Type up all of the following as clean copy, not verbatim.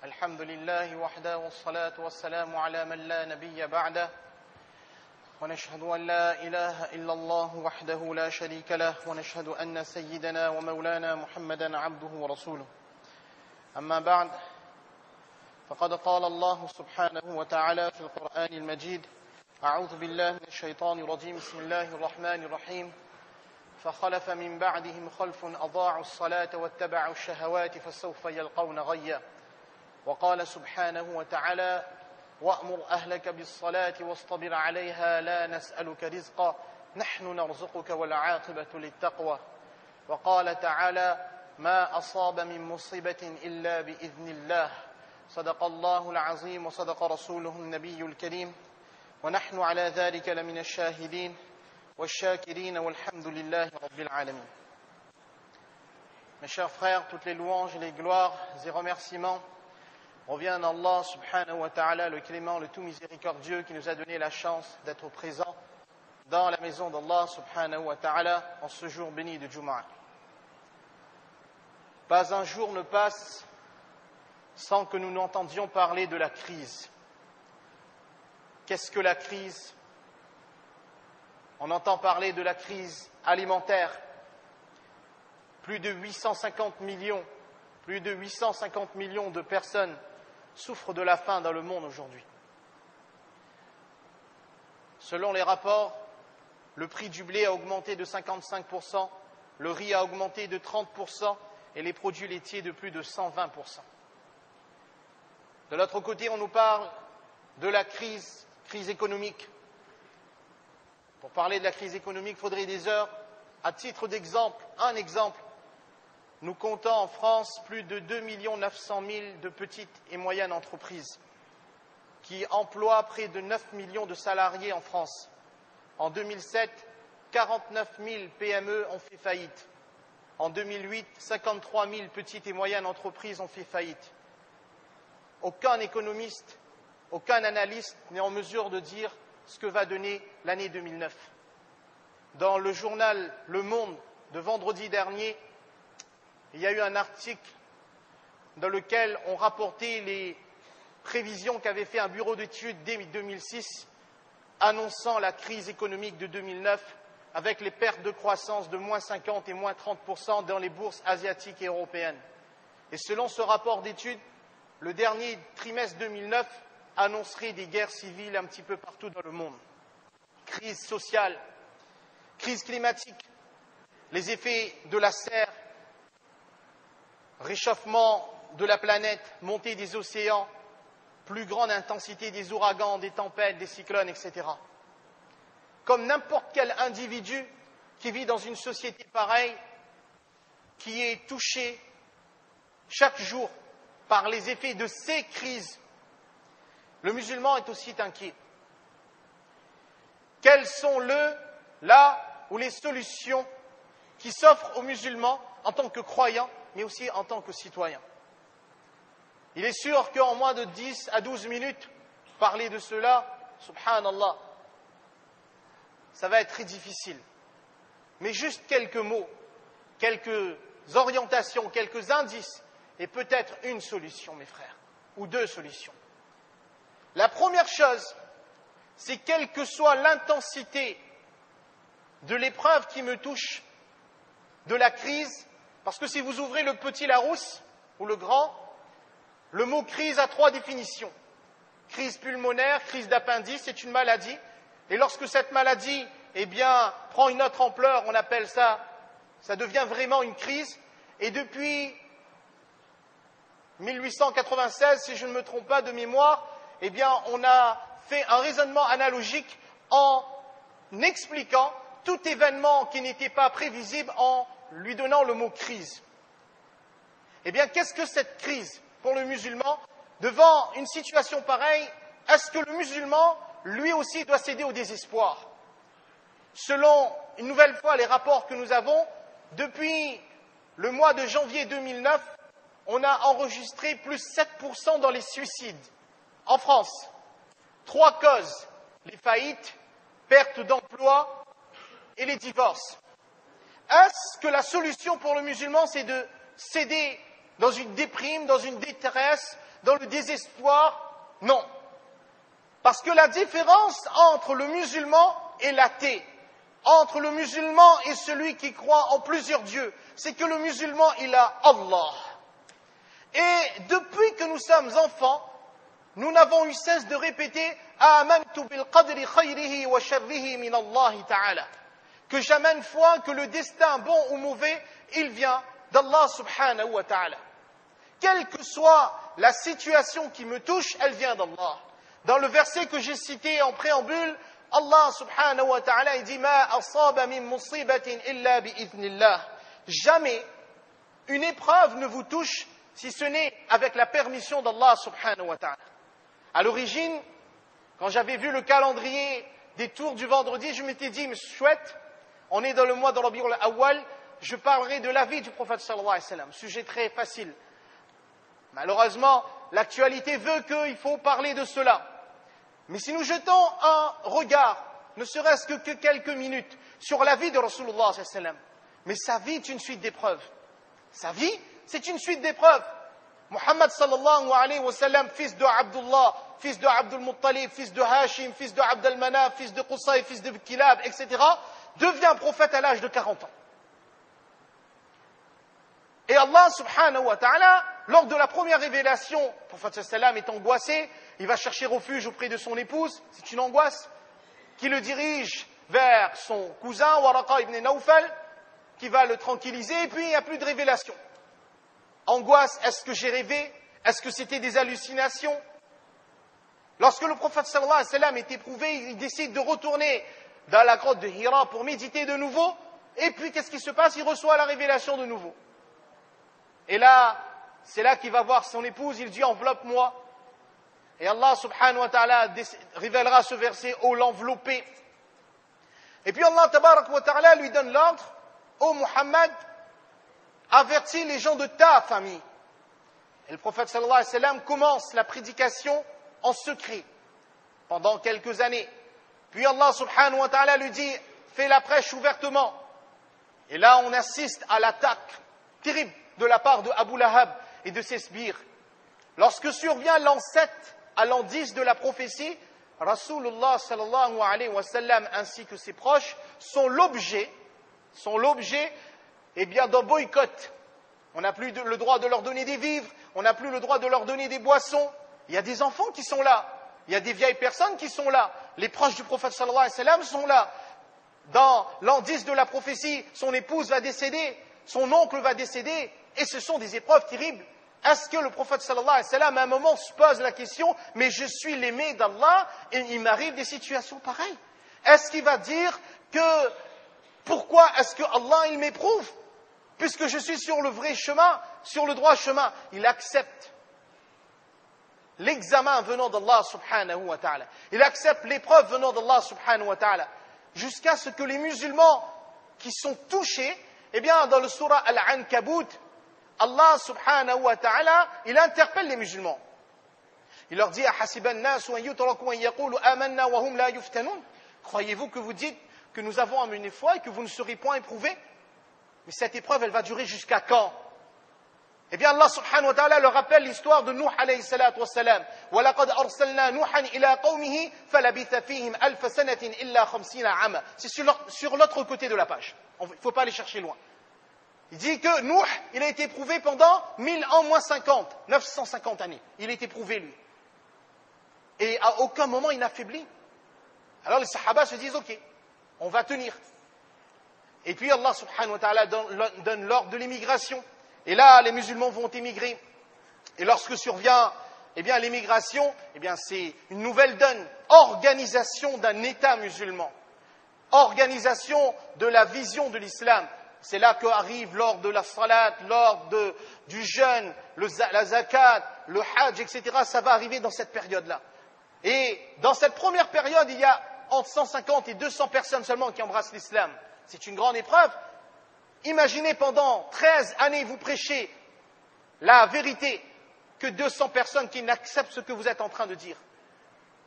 الحمد لله وحده والصلاة والسلام على من لا نبي بعده ونشهد أن لا إله إلا الله وحده لا شريك له ونشهد أن سيدنا ومولانا محمدا عبده ورسوله أما بعد فقد قال الله سبحانه وتعالى في القرآن المجيد أعوذ بالله من الشيطان الرجيم بسم الله الرحمن الرحيم فخلف من بعدهم خلف أضاعوا الصلاة واتبعوا الشهوات فسوف يلقون غيا وقال سبحانه وتعالى وأمر أهلك بالصلاة واصطبر عليها لا نسألك رزقا نحن نرزقك والعاقبة للتقوى وقال تعالى ما أصاب من مصيبة إلا بإذن الله صدق الله العظيم وصدق رسوله النبي الكريم ونحن على ذلك لمن الشاهدين والشاكرين والحمد لله رب العالمين. Mes chers frères, toutes les louanges, les gloires et remerciements reviennent à Allah subhanahu wa ta'ala, le clément, le tout miséricordieux, qui nous a donné la chance d'être présents dans la maison d'Allah subhanahu wa ta'ala en ce jour béni de Jumu'ah. Pas un jour ne passe sans que nous n'entendions parler de la crise. Qu'est-ce que la crise? On entend parler de la crise alimentaire. Plus de 850 millions de personnes souffrent de la faim dans le monde aujourd'hui. Selon les rapports, le prix du blé a augmenté de 55%, le riz a augmenté de 30% et les produits laitiers de plus de 120%. De l'autre côté, on nous parle de la crise économique. Pour parler de la crise économique, il faudrait des heures. À titre d'exemple, un exemple, nous comptons en France plus de 2 900 000 de petites et moyennes entreprises qui emploient près de 9 millions de salariés en France. En 2007, 49 000 PME ont fait faillite. En 2008, 53 000 petites et moyennes entreprises ont fait faillite. Aucun économiste, aucun analyste n'est en mesure de dire ce que va donner l'année 2009. Dans le journal Le Monde de vendredi dernier, il y a eu un article dans lequel on rapportait les prévisions qu'avait fait un bureau d'études dès 2006, annonçant la crise économique de 2009 avec les pertes de croissance de moins 50 et moins 30% dans les bourses asiatiques et européennes. Et selon ce rapport d'études, le dernier trimestre 2009 annoncerait des guerres civiles un petit peu partout dans le monde. Crise sociale, crise climatique, les effets de la serre, réchauffement de la planète, montée des océans, plus grande intensité des ouragans, des tempêtes, des cyclones, etc. Comme n'importe quel individu qui vit dans une société pareille, qui est touché chaque jour par les effets de ces crises, le musulman est aussi inquiet. Quelles sont les solutions qui s'offrent aux musulmans en tant que croyants, mais aussi en tant que citoyens? Il est sûr qu'en moins de 10 à 12 minutes, parler de cela, subhanallah, ça va être très difficile. Mais juste quelques mots, quelques orientations, quelques indices, et peut-être une solution, mes frères, ou deux solutions. La première chose, c'est quelle que soit l'intensité de l'épreuve qui me touche, de la crise, parce que si vous ouvrez le petit Larousse ou le grand, le mot crise a 3 définitions. Crise pulmonaire, crise d'appendice, c'est une maladie. Et lorsque cette maladie, prend une autre ampleur, on appelle ça devient vraiment une crise. Et depuis 1896, si je ne me trompe pas de mémoire, on a fait un raisonnement analogique en expliquant tout événement qui n'était pas prévisible en lui donnant le mot crise. Qu'est-ce que cette crise pour le musulman? Devant une situation pareille, est-ce que le musulman, lui aussi, doit céder au désespoir? Selon, une nouvelle fois, les rapports que nous avons, depuis le mois de janvier 2009, on a enregistré plus 7% dans les suicides en France. 3 causes: les faillites, perte d'emploi et les divorces. Est-ce que la solution pour le musulman, c'est de céder dans une déprime, dans une détresse, dans le désespoir. Non. Parce que la différence entre le musulman et l'athée, entre le musulman et celui qui croit en plusieurs dieux, c'est que le musulman, il a Allah. Et depuis que nous sommes enfants, nous n'avons eu cesse de répéter « Amantu bil qadri khayrihi wa sharrihi min Allah ta'ala » que j'amène foi que le destin, bon ou mauvais, il vient d'Allah subhanahu wa ta'ala. Quelle que soit la situation qui me touche, elle vient d'Allah. Dans le verset que j'ai cité en préambule, Allah subhanahu wa ta'ala, il dit « Ma asaba min musibatin illa bi'idhnillah » Jamais une épreuve ne vous touche si ce n'est avec la permission d'Allah subhanahu wa ta'ala. À l'origine, quand j'avais vu le calendrier des tours du vendredi, je m'étais dit, mais chouette, on est dans le mois de Rabi'ul Awwal, je parlerai de la vie du prophète sallallahu alayhi wa sallam. Sujet très facile. Malheureusement, l'actualité veut qu'il faut parler de cela. Mais si nous jetons un regard, ne serait-ce que quelques minutes, sur la vie de Rasulullah sallallahu alayhi wa sallam, mais sa vie est une suite d'épreuves. Sa vie, c'est une suite d'épreuves. Muhammad sallallahu alayhi wa sallam, fils de Abdullah, fils de Abdul Muttalib, fils de Hashim, fils de Abd al-Manaf, fils de Qusay, fils de Kilab, etc., devient prophète à l'âge de 40 ans. Et Allah subhanahu wa ta'ala, lors de la première révélation, le prophète sallallahu alayhi wa sallam est angoissé, il va chercher refuge auprès de son épouse, c'est une angoisse, qui le dirige vers son cousin, Waraqa ibn Nawfal, qui va le tranquilliser, et puis il n'y a plus de révélation. Angoisse, est-ce que j'ai rêvé? Est-ce que c'était des hallucinations? Lorsque le prophète sallallahu alayhi wa sallam est éprouvé, il décide de retourner dans la grotte de Hira pour méditer de nouveau, et puis qu'est-ce qui se passe? Il reçoit la révélation de nouveau. Et là, c'est là qu'il va voir son épouse, il dit enveloppe-moi. Et Allah subhanahu wa ta'ala révélera ce verset, oh l'enveloppé. Et puis Allah tabarak wa ta'ala lui donne l'ordre, ô Muhammad, avertis les gens de ta famille. Et le prophète sallallahu alayhi wa sallam commence la prédication en secret pendant quelques années. Puis Allah subhanahu wa ta'ala lui dit, fais la prêche ouvertement. Et là, on assiste à l'attaque terrible de la part de Abu Lahab et de ses sbires. Lorsque survient l'an 7 à l'an 10 de la prophétie, Rasulullah sallallahu alayhi wa sallam ainsi que ses proches sont l'objet d'un boycott. On n'a plus le droit de leur donner des vivres, on n'a plus le droit de leur donner des boissons. Il y a des enfants qui sont là, il y a des vieilles personnes qui sont là, les proches du prophète sallallahu alayhi wa sallam sont là. Dans l'an 10 de la prophétie, son épouse va décéder, son oncle va décéder, et ce sont des épreuves terribles. Est-ce que le prophète sallallahu alayhi wa sallam à un moment se pose la question, mais je suis l'aimé d'Allah et il m'arrive des situations pareilles? Est-ce qu'il va dire que pourquoi est-ce que Allah il m'éprouve? Puisque je suis sur le vrai chemin, sur le droit chemin, il accepte l'examen venant d'Allah subhanahu wa ta'ala. Il accepte l'épreuve venant d'Allah subhanahu wa ta'ala. Jusqu'à ce que les musulmans qui sont touchés, eh bien, dans le surah Al-Ankabut, Allah subhanahu wa ta'ala, il interpelle les musulmans. Il leur dit, croyez-vous que vous dites que nous avons amené foi et que vous ne serez point éprouvés? Mais cette épreuve, elle va durer jusqu'à quand? Eh bien, Allah subhanahu wa ta'ala leur rappelle l'histoire de Nuh alayhi salatu wa salam. وَلَقَدْ أَرْسَلْنَا نُوحًا إِلَىٰ قَوْمِهِ فَلَبِثَ فِيهِمْ أَلْفَ سَنَةٍ إِلَّا 50 عَامًا. C'est sur l'autre côté de la page. Il ne faut pas aller chercher loin. Il dit que Nuh, il a été éprouvé pendant 1000 ans moins 50, 950 années. Il a été éprouvé, lui. Et à aucun moment, il n'a faibli. Alors les sahaba se disent, ok, on va tenir. Et puis Allah subhanahu wa ta'ala donne l'ordre de l'immigration. Et là, les musulmans vont émigrer. Et lorsque survient l'émigration, c'est une nouvelle donne. Organisation d'un État musulman. Organisation de la vision de l'islam. C'est là qu'arrive lors de la salat, lors du jeûne, la zakat, le hajj, etc. Ça va arriver dans cette période-là. Et dans cette première période, il y a entre 150 et 200 personnes seulement qui embrassent l'islam. C'est une grande épreuve. Imaginez pendant 13 années, vous prêchez la vérité, que 200 personnes qui n'acceptent ce que vous êtes en train de dire.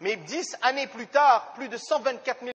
Mais 10 années plus tard, plus de 124 000